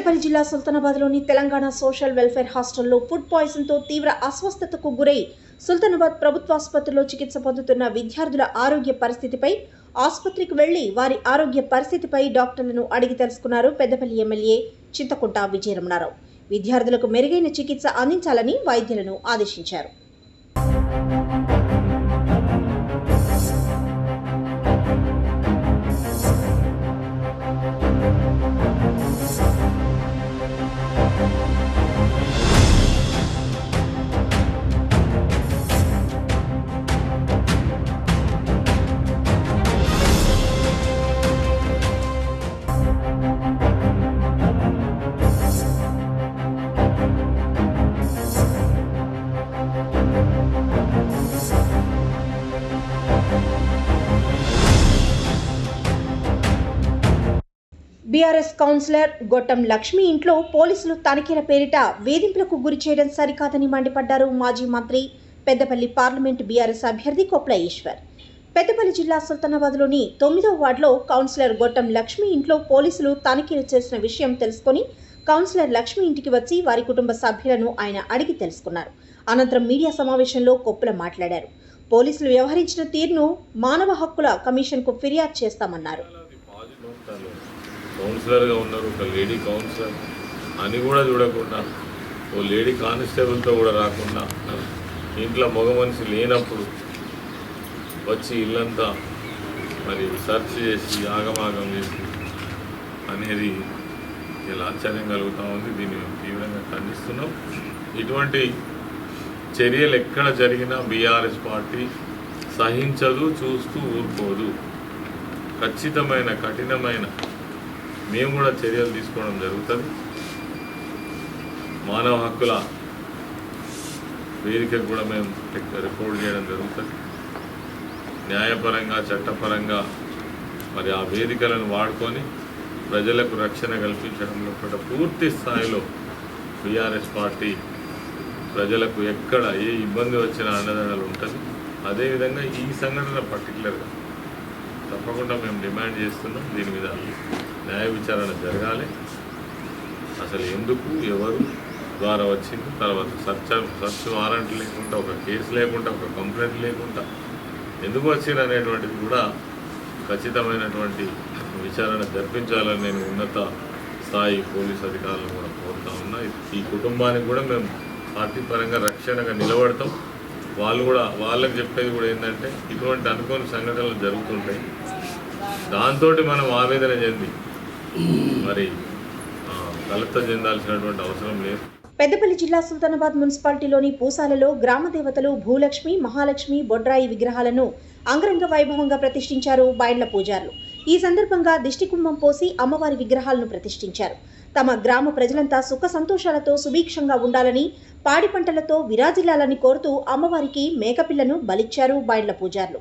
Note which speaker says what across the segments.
Speaker 1: పెద్దపల్లి జిల్లా సుల్తానాబాద్లోని Telangana social welfare హాస్టల్లో food పాయిజన్తో తీవ్ర అస్వస్థతకు గురై సుల్తానాబాద్ ప్రభుత్వాసుపత్రిలో చికిత్స పొందుతున్న విద్యార్థుల ఆరోగ్య పరిస్థితిపై ఆసుపత్రికి వెళ్లి వారి ఆరోగ్య పరిస్థితిపై డాక్టర్లను అడిగి తెలుసుకున్నారు పెద్దపల్లి ఎమ్మెల్యే చింతకుంట విజయరమణారావు. విద్యార్థులకు మెరుగైన చికిత్స అందించాలని వైద్యులను ఆదేశించారు. బీఆర్ఎస్ కౌన్సిలర్ గొట్టం లక్ష్మి ఇంట్లో పోలీసులు తనిఖీల పేరిట వేధింపులకు గురి చేయడం సరికాదని మండిపడ్డారు మాజీ మంత్రి, పెద్దపల్లి పార్లమెంట్ బీఆర్ఎస్ అభ్యర్థి కొప్ల ఈశ్వర్. పెద్దపల్లి జిల్లా సుల్తానాబాద్లోని 9వ వార్డులో కౌన్సిలర్ గొట్టం లక్ష్మి ఇంట్లో పోలీసులు తనిఖీలు చేసిన విషయం తెలుసుకుని కౌన్సిలర్ లక్ష్మి ఇంటికి వచ్చి వారి కుటుంబ సభ్యులను ఆయన అడిగి తెలుసుకున్నారు. అనంతరం మీడియా సమావేశంలో కొప్ల మాట్లాడారు. పోలీసులు వ్యవహరించిన తీరును మానవ హక్కుల కమిషన్కు ఫిర్యాదు చేస్తామన్నారు.
Speaker 2: కౌన్సిలర్గా ఉన్నారు, ఒక లేడీ కౌన్సిలర్ అని కూడా చూడకుండా, ఓ లేడీ కానిస్టేబుల్తో కూడా రాకుండా, ఇంట్లో మగ మనిషి లేనప్పుడు వచ్చి ఇల్లంతా మరి సెర్చ్ చేసి ఆగమాగం చేసి అనేది ఇలా ఆశ్చర్యం కలుగుతూ ఉంది. దీన్ని మేము తీవ్రంగా ఖండిస్తున్నాం. ఇటువంటి చర్యలు ఎక్కడ జరిగినా బీఆర్ఎస్ పార్టీ సహించదు, చూస్తూ ఊరుకోదు. ఖచ్చితమైన కఠినమైన మేము కూడా చర్యలు తీసుకోవడం జరుగుతుంది. మానవ హక్కుల వేదికకు కూడా మేము రిపోర్ట్ చేయడం జరుగుతుంది. న్యాయపరంగా చట్టపరంగా మరి ఆ వేదికలను వాడుకొని ప్రజలకు రక్షణ కల్పించడంలో కూడా పూర్తి స్థాయిలో బీఆర్ఎస్ పార్టీ ప్రజలకు ఎక్కడ ఏ ఇబ్బంది వచ్చినా అండదండలు ఉంటుంది. అదేవిధంగా ఈ సంఘటన పర్టికులర్గా తప్పకుండా మేము డిమాండ్ చేస్తున్నాం. దీని మీద న్యాయ విచారణ జరగాలి. అసలు ఎందుకు, ఎవరు ద్వారా వచ్చింది, తర్వాత సర్చ్ వారెంట్ లేకుండా, ఒక కేసు లేకుండా, ఒక కంప్లైంట్ లేకుండా ఎందుకు వచ్చింది అనేటువంటిది కూడా ఖచ్చితమైనటువంటి విచారణ జరిపించాలని నేను ఉన్నత స్థాయి పోలీస్ అధికారులను కూడా కోరుతా ఉన్నా. ఈ కుటుంబానికి కూడా మేము పార్టీ పరంగా రక్షణగా నిలబడతాం. వాళ్ళు కూడా వాళ్ళకి చెప్పేది కూడా ఏంటంటే ఇటువంటి అనుకోని సంఘటనలు జరుగుతుంటాయి. దాంతో మనం ఆవేదన చెంది మరి కలత చెందాల్సినటువంటి అవసరం లేదు.
Speaker 1: పెద్దపల్లి జిల్లా సుల్తానాబాద్ మున్సిపాలిటీలోని పూసాలలో గ్రామ దేవతలు భూలక్ష్మి, మహాలక్ష్మి, బొడ్రాయి విగ్రహాలను అంగరంగ వైభవంగా ప్రతిష్ఠించారు బైండ్ల పూజారులు. ఈ సందర్భంగా దిష్టికుంభం పోసి అమ్మవారి విగ్రహాలను ప్రతిష్ఠించారు. తమ గ్రామ ప్రజలంతా సుఖ సంతోషాలతో సుభిక్షంగా ఉండాలని, పాడి పంటలతో విరాజిల్లాలని కోరుతూ అమ్మవారికి మేకపిల్లను బలిచ్చారు బైండ్ల పూజారులు.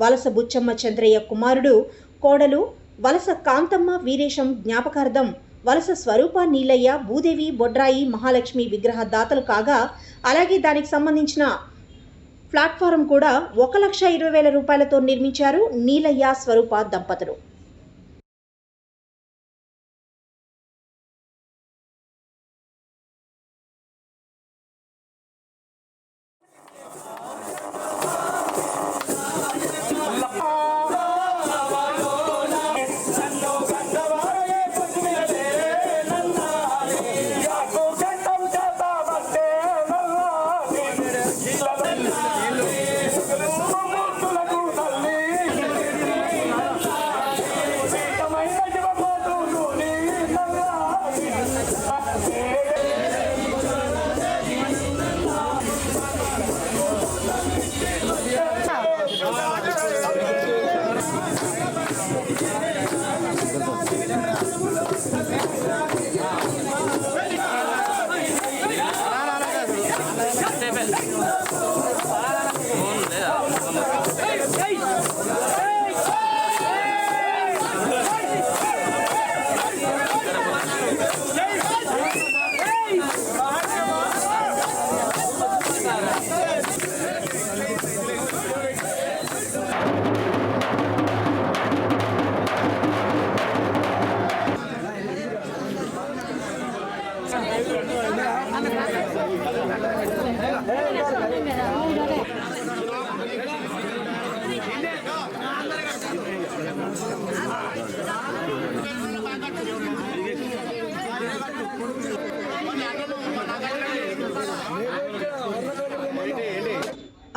Speaker 1: వలస బుచ్చమ్మ చంద్రయ్య కుమారుడు కోడలు వలస కాంతమ్మ వీరేశం జ్ఞాపకార్థం వలస స్వరూప నీలయ్య, భూదేవి, బొడ్రాయి, మహాలక్ష్మి విగ్రహ దాతలు కాగా, అలాగే దానికి సంబంధించిన ప్లాట్ఫారం కూడా 1,20,000 రూపాయలతో నిర్మించారు నీలయ్య, స్వరూప దంపతులు.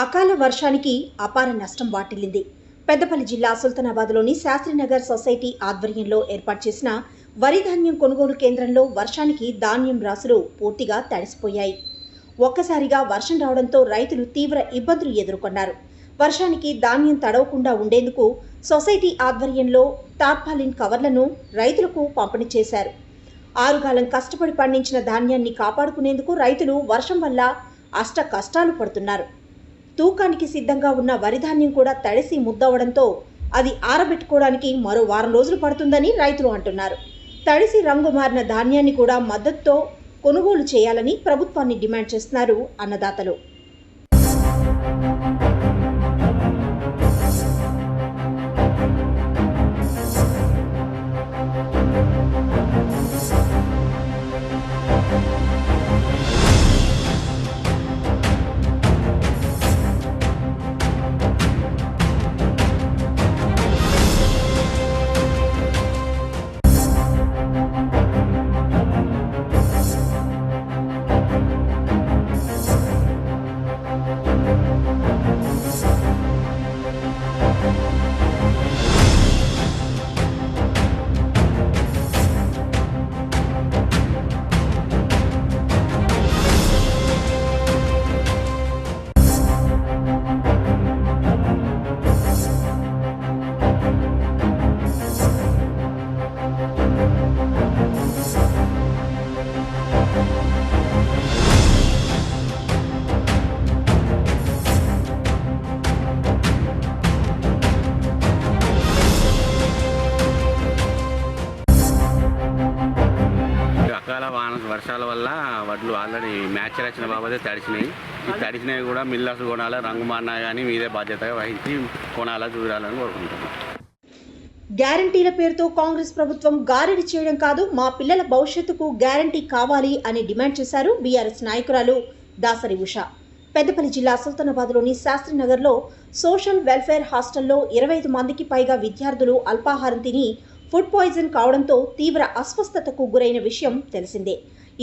Speaker 1: అకాల వర్షానికి అపార నష్టం వాటిల్లింది. పెద్దపల్లి జిల్లా సుల్తానాబాద్లోని శాస్త్రీనగర్ సొసైటీ ఆధ్వర్యంలో ఏర్పాటు చేసిన వరి ధాన్యం కొనుగోలు కేంద్రంలో వర్షానికి ధాన్యం రాసులు పూర్తిగా తడిసిపోయాయి. ఒక్కసారిగా వర్షం రావడంతో రైతులు తీవ్ర ఇబ్బందులు ఎదుర్కొన్నారు. వర్షానికి ధాన్యం తడవకుండా ఉండేందుకు సొసైటీ ఆధ్వర్యంలో టార్పాలిన్ కవర్లను రైతులకు పంపిణీ చేశారు. ఆరుగాలం కష్టపడి పండించిన ధాన్యాన్ని కాపాడుకునేందుకు రైతులు వర్షం వల్ల అష్ట కష్టాలు పడుతున్నారు. తూకానికి సిద్ధంగా ఉన్న వరి ధాన్యం కూడా తడిసి ముద్దవడంతో అది ఆరబెట్టుకోవడానికి మరో వారం రోజులు పడుతుందని రైతులు అంటున్నారు. తడిసి రంగు మారిన ధాన్యాన్ని కూడా మద్దతుతో కొనుగోలు చేయాలని ప్రభుత్వాన్ని డిమాండ్ చేస్తున్నారు అన్నదాతలు.
Speaker 3: వర్షాల వల్ల వడ్లు ఆల్రెడీ మ్యాచ్ వచ్చిన బాబతే తడిసినాయి. ఈ తడిసినవి కూడా మిల్లర్స్ కొనాలి, రంగు మారినా కానీ మీదే బాధ్యతగా వహించి కొనాలా చూడాలని కోరుకుంటున్నాం.
Speaker 1: గ్యారంటీల పేరుతో కాంగ్రెస్ ప్రభుత్వం గారడీ చేయడం కాదు, మా పిల్లల భవిష్యత్తుకు గ్యారంటీ కావాలి అని డిమాండ్ చేశారు బీఆర్ఎస్ నాయకురాలు దాసరి ఉష. పెద్దపల్లి జిల్లా సుల్తానాబాద్లోని శాస్త్రీనగర్లో సోషల్ వెల్ఫేర్ హాస్టల్లో 25 మందికి పైగా విద్యార్థులు అల్పాహారం తిని ఫుడ్ పాయిజన్ కావడంతో తీవ్ర అస్వస్థతకు గురైన విషయం తెలిసిందే.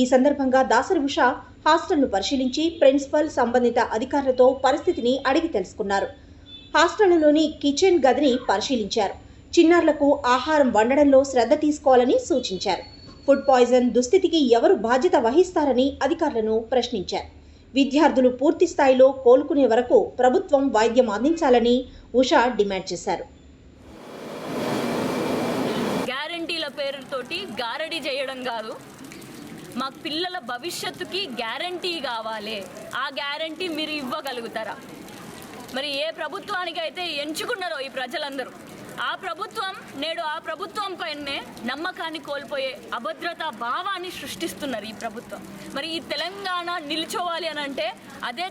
Speaker 1: ఈ సందర్భంగా దాసరి ఉష హాస్టల్ను పరిశీలించి ప్రిన్సిపల్, సంబంధిత అధికారులతో పరిస్థితిని అడిగి తెలుసుకున్నారు. హాస్టల్లోని కిచెన్ గదిని పరిశీలించారు. చిన్నారులకు ఆహారం వండడంలో శ్రద్ధ తీసుకోవాలని సూచించారు. ఫుడ్ పాయిజన్ దుస్థితికి ఎవరు బాధ్యత వహిస్తారని అధికారులను ప్రశ్నించారు. విద్యార్థులు పూర్తి స్థాయిలో కోలుకునే వరకు ప్రభుత్వం వైద్యం అందించాలని ఉష డిమాండ్ చేశారు.
Speaker 4: గ్యారంటీల పేరుతోటి గారడీ చేయడం కాదు, మా పిల్లల భవిష్యత్తుకి గ్యారంటీ కావాలి. ఆ గ్యారంటీ మీరు ఇవ్వగలుగుతారా? మరి ఏ ప్రభుత్వానికైతే ఎంచుకున్నారో ఈ ప్రజలందరూ, ఆ ప్రభుత్వం నేడు ఆ ప్రభుత్వం పైనే నమ్మకాన్ని కోల్పోయే అభద్రతా భావాన్ని సృష్టిస్తున్నారు ఈ ప్రభుత్వం. మరి ఈ తెలంగాణ నిల్చోవాలి అని అంటే అదే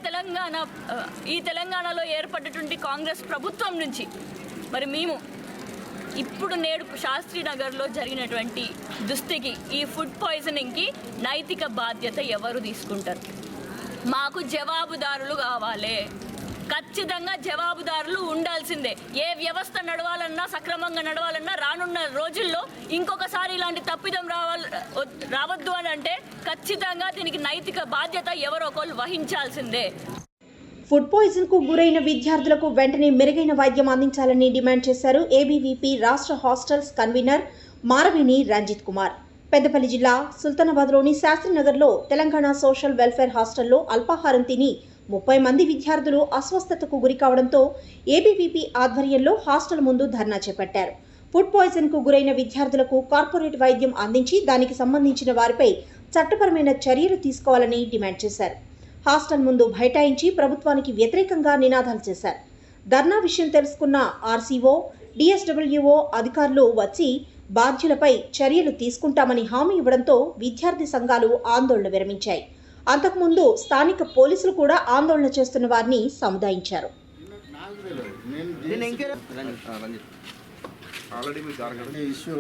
Speaker 4: ఈ తెలంగాణలో ఏర్పడ్డటువంటి కాంగ్రెస్ ప్రభుత్వం నుంచి మరి మేము ఇప్పుడు నేడు శాస్త్రీనగర్లో జరిగినటువంటి దుస్థితికి, ఈ ఫుడ్ పాయిజనింగ్కి నైతిక బాధ్యత ఎవరు తీసుకుంటారు? మాకు జవాబుదారులు కావాలి. ఖచ్చితంగా జవాబుదారులు ఉండాల్సిందే. ఏ వ్యవస్థ నడవాలన్నా, సక్రమంగా నడవాలన్నా రానున్న రోజుల్లో ఇంకొకసారి ఇలాంటి తప్పిదం రావద్దు అని అంటే ఖచ్చితంగా దీనికి నైతిక బాధ్యత ఎవరో ఒకరు వహించాల్సిందే.
Speaker 1: ఫుడ్ పాయిజన్ కు గురైన విద్యార్థులకు వెంటనే మెరుగైన వైద్యం అందించాలని డిమాండ్ చేశారు ఏబీవీపీ రాష్ట్ర హాస్టల్స్ కన్వీనర్ మారవేణి రంజిత్ కుమార్. పెద్దపల్లి జిల్లా సుల్తానాబాద్లోని శాస్త్రీనగర్లో తెలంగాణ సోషల్ వెల్ఫేర్ హాస్టల్లో అల్పాహారం తిని 30 మంది విద్యార్థులు అస్వస్థతకు గురి కావడంతో ఏబీవీపీ ఆధ్వర్యంలో హాస్టల్ ముందు ధర్నా చేపట్టారు. ఫుడ్ పాయిజన్ కు గురైన విద్యార్థులకు కార్పొరేట్ వైద్యం అందించి దానికి సంబంధించిన వారిపై చట్టపరమైన చర్యలు తీసుకోవాలని డిమాండ్ చేశారు. హాస్టల్ ముందు బైఠాయించి ప్రభుత్వానికి వ్యతిరేకంగా నినాదాలు చేశారు. ధర్నా విషయం తెలుసుకున్న ఆర్సీఓ, డిఎస్డబ్ల్యూఓ అధికారులు వచ్చి బాధ్యులపై చర్యలు తీసుకుంటామని హామీ ఇవ్వడంతో విద్యార్థి సంఘాలు ఆందోళన విరమించాయి. అంతకుముందు స్థానిక పోలీసులు కూడా ఆందోళన చేస్తున్న వారిని సముదాయించారు.
Speaker 5: ఇష్యూ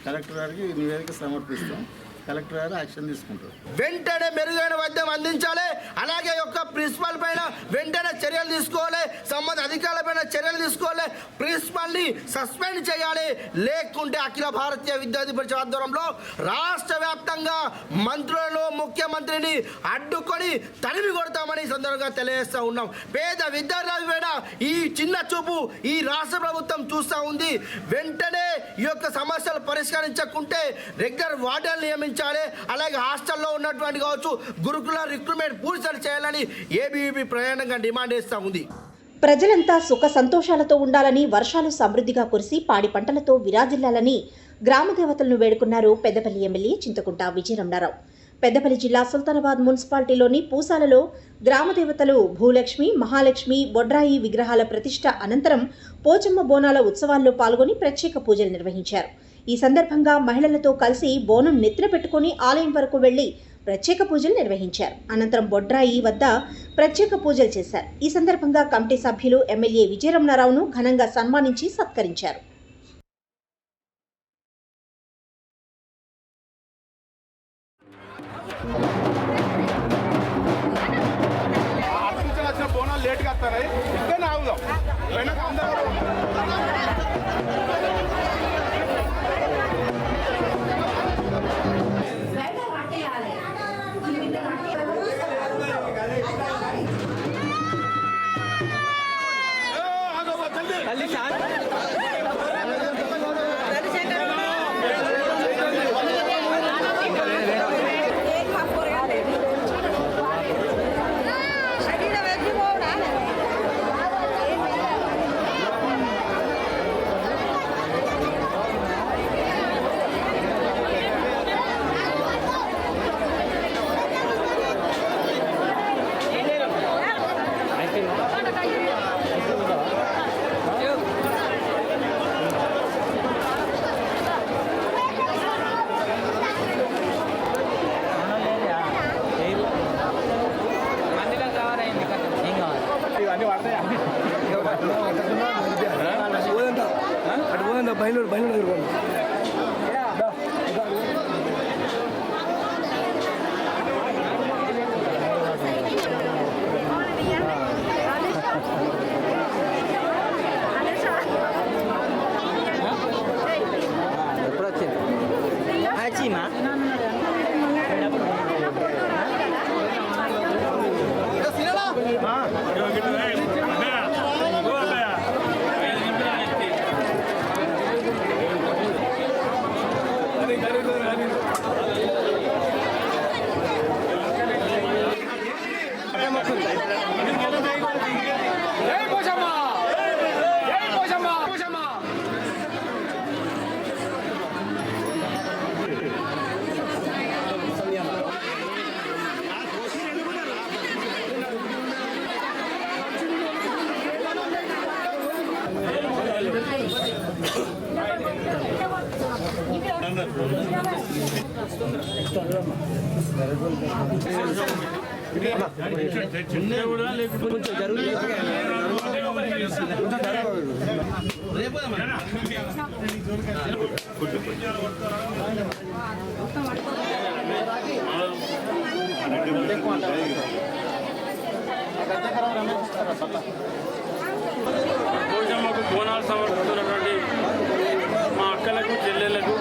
Speaker 5: కలెక్టర్ గారికి నివేదిక సమర్పిస్తాం. కలెక్టర్ గారు యాక్షన్ తీసుకుంటారు.
Speaker 6: వెంటనే మెరుగైన వైద్యం అందించాలి. అలాగే యొక్క ప్రిన్సిపల్ పైన వెంటనే చర్యలు తీసుకోవాలి. సంబంధిత అధికారుల పైన చర్యలు తీసుకోవాలి. ప్రిన్సిపల్ ని సస్పెండ్ చేయాలి. లేకుంటే అఖిల భారతీయ విద్యార్థి పరిషత్ ఆధ్వర్యంలో రాష్ట్ర వ్యాప్తంగా మంత్రులను ముఖ్యమంత్రిని అడ్డుకొని తరిమి కొడతామని ఈ సందర్భంగా తెలియజేస్తా ఉన్నాం. పేద విద్యార్థుల పైన ఈ చిన్న చూపు ఈ రాష్ట్ర ప్రభుత్వం చూస్తూ ఉంది. వెంటనే ఈ యొక్క సమస్యలు పరిష్కరించకుంటే రెగ్యులర్ వార్డెన్ నియమించాలి. అలాగే హాస్టల్లో ఉన్నటువంటి కావచ్చు గురుకుల రిక్రూట్మెంట్ పూర్తి చేయాలని ఏబీవీపీ ప్రయాణంగా డిమాండ్ చేస్తూ ఉంది.
Speaker 1: ప్రజలంతా సుఖ సంతోషాలతో ఉండాలని, వర్షాలు సమృద్ధిగా కురిసి పాడి పంటలతో విరాజిల్లాలని గ్రామ దేవతలను వేడుకున్నారు పెద్దపల్లి ఎమ్మెల్యే చింతకుంట విజయరమణారావు. పెద్దపల్లి జిల్లా సుల్తానాబాద్ మున్సిపాలిటీలోని పూసాలలో గ్రామదేవతలు భూలక్ష్మి, మహాలక్ష్మి, బొడ్రాయి విగ్రహాల ప్రతిష్ఠ అనంతరం పోచమ్మ బోనాల ఉత్సవాల్లో పాల్గొని ప్రత్యేక పూజలు నిర్వహించారు. ఈ సందర్భంగా మహిళలతో కలిసి బోనం నెత్తిన పెట్టుకుని ఆలయం వరకు వెళ్లి ప్రత్యేక పూజలు నిర్వహించారు. అనంతరం బొడ్రాయి వద్ద ప్రత్యేక పూజలు చేశారు. ఈ సందర్భంగా కమిటీ సభ్యులు ఎమ్మెల్యే విజయరమణారావును ఘనంగా సన్మానించి సత్కరించారు.
Speaker 5: బోనాలు లేట్గా వస్తాయి. ఇద్దరు ఆగుదాం. బయలుదేరు ఎప్పుడు వచ్చింది
Speaker 7: పోచమ్మకు బోనాలు సమర్పిస్తున్నటువంటి మా అక్కలకు చెల్లెళ్లకు